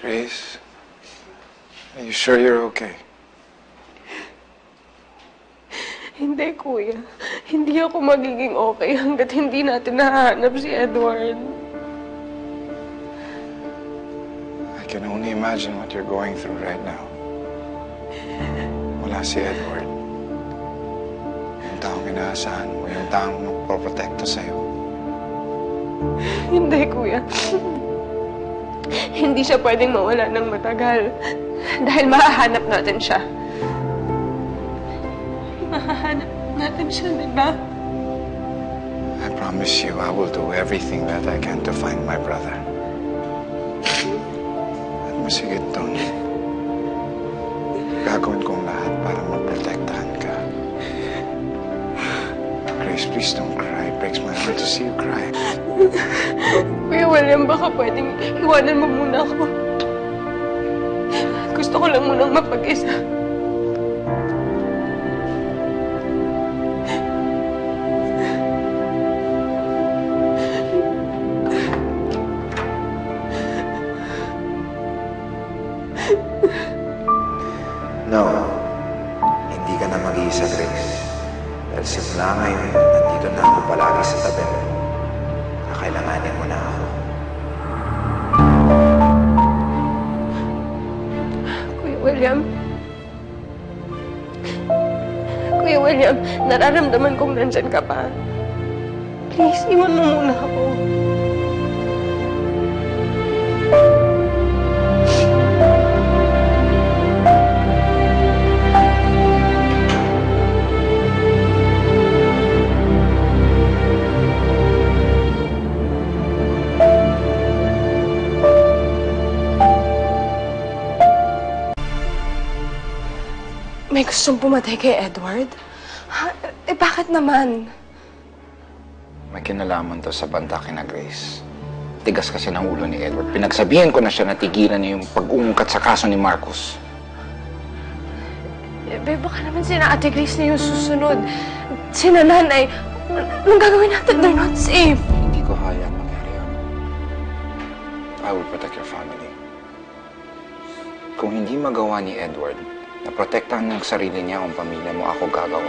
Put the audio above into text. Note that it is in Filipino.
Grace, are you sure you're okay? Hindi, Kuya. Hindi ako magiging okay hanggat hindi natin nahanap si Edward. I can only imagine what you're going through right now. Wala si Edward. Yung taong inaasahan mo, yung taong magpoprotekto sa'yo. Hindi, Kuya. Hindi siya pwedeng mawala ng matagal. Dahil mahahanap natin siya. Mahahanap natin siya, di ba? I promise you, I will do everything that I can to find my brother. At masigit doon, gagawin kong lahat para maprotektahan ka. Grace, please don't cry. It breaks my heart to see you cry. Kuya William, baka pwedeng iwanan mo muna ako. Gusto ko lang munang mapag-isa. No, hindi ka na mag-iisa, Grace. Dahil simula ngayon, nandito na ako palagi sa tabi mo. Kakailanganin mo na ako. Kuya William? Kuya William, nararamdaman kong nandyan ka pa. Please, iwan mo muna ako. May gustong pumatay kay Edward? Ha? Eh, bakit naman? May kinalaman to sa banta kina Grace. Tigas kasi ng ulo ni Edward. Pinagsabihan ko na siya na tigilan niya yung pag-uungkat sa kaso ni Marcos. Eh, baka naman sina Ate Grace na yung susunod. Sina Nanay. Anong gagawin natin? They're not safe. Hindi ko hayaan mangyari yun. I will protect your family. Kung hindi magawa ni Edward, na protektahan ng sarili niya ang pamilya mo, ako gagawa.